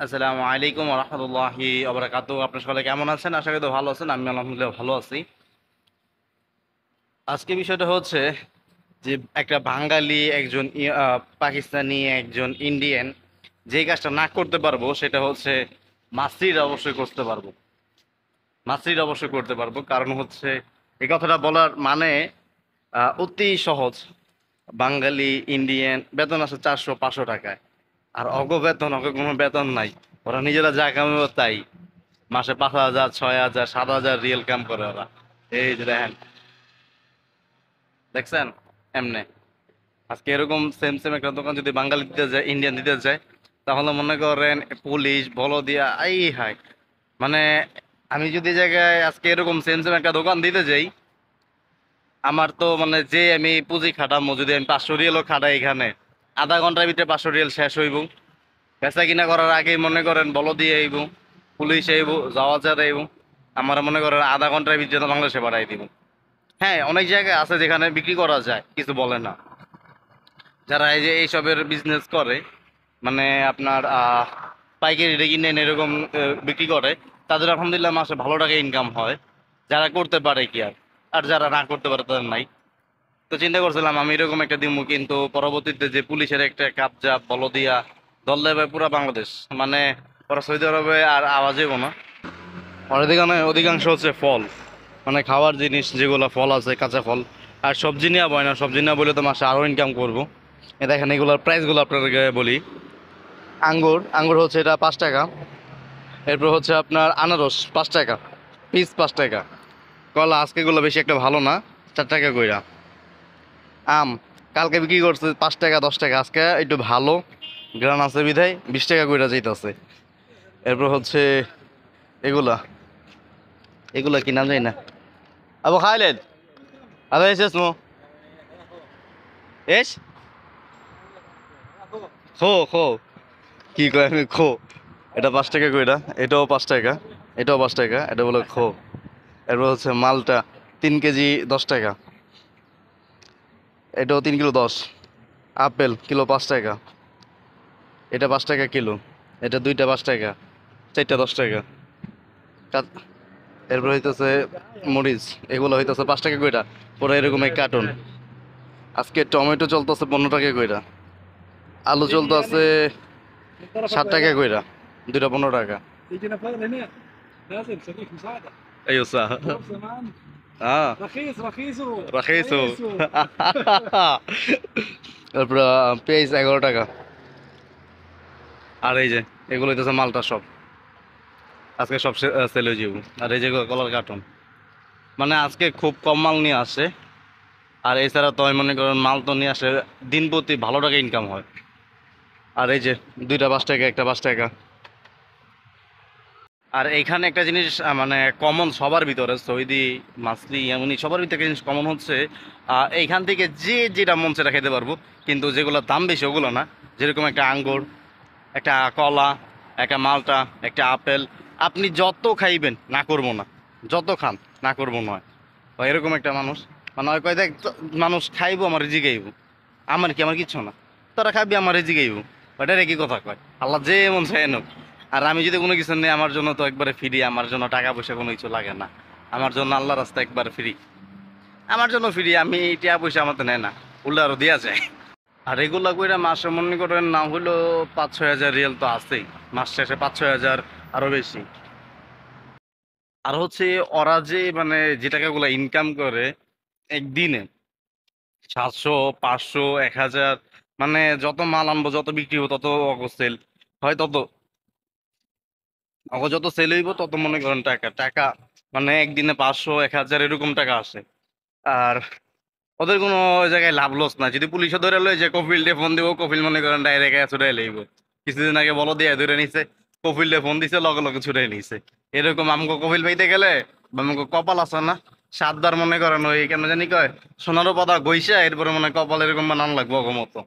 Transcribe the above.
আসসালামু আলাইকুম ওয়া রাহমাতুল্লাহি ওয়া বারাকাতুহু। আপনারা সকলে কেমন আছেন? আশা করি তো ভালো আছেন। আমি আলহামদুলিল্লাহ ভালো আছি। আজকে বিষয়টা হচ্ছে যে একটা বাঙালি, একজন পাকিস্তানি, একজন ইন্ডিয়ান যে কাজটা না করতে পারবো সেটা হচ্ছে মাসির অবশ্যই করতে পারবো। মাসির অবশ্যই করতে পারবো, কারণ হচ্ছে এই কথাটা বলার মানে অতি সহজ। বাঙালি, ইন্ডিয়ান বেতন আছে 400-500 টাকায়, আর বেতন কোনো বেতন নাই। ওরা নিজেরা যা কামাবে তাই, মাসে 5,000, 6,000, 7,000 রিয়েল কাম করে ওরা। এই যে দেখেন, দেখছেন? এমনে আজকে এরকম সেম সেম একটা দোকান যদি বাঙালি দিতে যায়, ইন্ডিয়ান দিতে যায়, তাহলে মনে করেন পুলিশ বলো দিয়া আই হাই। মানে আমি যদি জায়গায় আজকে এরকম সেম সেম একটা দোকান দিতে যাই, আমার তো মানে যে আমি পুঁজি খাটামো, যদি আমি 500 রিয়েলও খাটাই এখানে, আধা ঘন্টার ভিতরে 500 রিয়েল শেষ হইব। বেচা কিনা করার আগেই মনে করেন বলো দিয়ে আইব, পুলিশ আইব, যাওয়া আইব। আমার মনে করেন আধা ঘন্টার ভিতরে বাংলাদেশে পাঠাই দিব। হ্যাঁ, অনেক জায়গায় আছে যেখানে বিক্রি করা যায়, কিছু বলে না। যারা এই যে এইসবের বিজনেস করে, মানে আপনার পাইকারি রেটে কিনে এনে এরকম বিক্রি করে, তাদের আলহামদুলিল্লাহ মাসে ভালো টাকা ইনকাম হয়। যারা করতে পারে কি আর, আর যারা না করতে পারে তাদের নাই। তো চিন্তা করছিলাম আমি এরকম একটা দিমু, কিন্তু পরবর্তীতে যে পুলিশের একটা কাবজা বলদিয়া দল দেবে পুরা বাংলাদেশ, মানে ওরা সৌদি আরবে আর আওয়াজ হইব না। আর অধিকাংশ হচ্ছে ফল, মানে খাওয়ার জিনিস যেগুলো ফল আছে, কাঁচা ফল। আর সবজি নেওয়া হয় না, সবজি নেওয়া বলে তো মাসে আরও ইনকাম করবো। এ দেখেন এগুলোর প্রাইসগুলো আপনাদেরকে বলি। আঙ্গুর আঙ্গুর হচ্ছে এটা 5 টাকা। এরপর হচ্ছে আপনার আনারস 5 টাকা পিস, 5 টাকা। কলা আজকেগুলো বেশি একটা ভালো না, 4 টাকা কইরা। আম কালকে বিক্রি করছে 5 টাকা, 10 টাকা। আজকে একটু ভালো গ্রান আছে বিধায় 20 টাকা কইরা যাইতেছে। এরপর হচ্ছে এগুলা এগুলা কি নাম জানি না। আবু খাইলেন هذا ايش اسمه؟ ايش؟ খো কি কয় আমি খো। এটা 5 টাকা কইরা, এটাও 5 টাকা, এটাও 5 টাকা, এটা বলে খো। এরপর হচ্ছে মালটা 3 কেজি 10 টাকা, এটাও 3 কিলো 10। আপেল কিলো 5 টাকা, এটা 5 টাকা কিলো, এটা দুইটা 5 টাকা, চারটা 10 টাকা। এরপর হইতেছে মরিচ, এগুলো হইতেছে 5 টাকা কইরা, পরে এরকম এক কার্টুন। আজকে টমেটো চলতেছে 15 টাকা কইরা, আলু চলতেছে 7 টাকা কইরা, দুইটা 15 টাকা। يجي نفر هنا لازم صديق مساعدة. ايوه صح. شوف زمان اه رخيص رخيصه رخيصو. رخيصه. তারপর পেঁয়াজ 11 টাকা। আর এই যে এগুলো হইতেছে মালটা সব, আজকে সব সেল হয়ে যাবো। আর এই যে কলার কার্টন, মানে আজকে খুব কম মাল নিয়ে আসে। আর এছাড়া তো আমি মনে করেন মাল তো নিয়ে আসে, দিন প্রতি ভালো টাকা ইনকাম হয়। আর এই যে দুইটা 5 টাকা, একটা 5 টাকা। আর এইখানে একটা জিনিস মানে কমন সবার ভিতরে, সৌদি, মাসলি, এমনি সবার ভিতরে একটা জিনিস কমন হচ্ছে, এইখান থেকে যে যেটা মন সেটা খেতে পারবো, কিন্তু যেগুলো দাম বেশি ওগুলো না। যেরকম একটা আঙ্গুর, একটা কলা, একটা মালটা, একটা আপেল, আপনি যত খাইবেন না করবো না, যত খান না করবো নয়। তো এরকম একটা মানুষ, মানে ওই কয় দেখ মানুষ খাইবো আমার রিজিকাইব, আমার কি, আমার কিচ্ছু না, তোরা খাবি আমার রিজিকাইব। ওটার কি কথা কয়, আল্লাহ যে মন চায় এনুক। আর আমি যদি কোনো কিছু নেই, আমার জন্য তো একবারে ফ্রি, আমার জন্য টাকা পয়সা কোনো কিছু লাগে না। আমার জন্য আল্লাহ রাস্তা একবার ফ্রি, আমার জন্য ফ্রি। আমি টাকা পয়সা আমার তো নেয় না, উল্টা আরো দেওয়া যায়। আর এগুলা কইরা মাসে মনে করেন না হইলেও 5-6 হাজার রিয়েল তো আছেই, মাস শেষে 5-6 হাজার, আরো বেশি। আর হচ্ছে ওরা যে মানে যে টাকাগুলো ইনকাম করে একদিনে, 700, 500, 1,000, মানে যত মাল আনবো, যত বিক্রি হবো, তত সেল হয়, তত যত সেল হইব তত মনে করেন টাকা টাকা, মানে একদিনে 500, 1,000 এরকম টাকা আসে। আর ওদের কোনো ওই জায়গায় লাভ লস না। যদি পুলিশে ধরে লয় যে কফিল ডে ফোন দিব, কফিল মনে করেন ডাইরেক্ট ছুটাই লইব। কিছুদিন আগে বলো দিয়ে ধরে নিছে, কফিল ডে ফোন দিছে, লগে লগে ছুটাই নিছে। এরকম আমগো কফিল পাইতে গেলে আমগো কপাল আছে না, 7 বার মনে করেন ওই কেন জানি কয় সোনারও পাতা গইসা, এরপরে মনে কপাল এরকম বানান লাগবো অগমতো।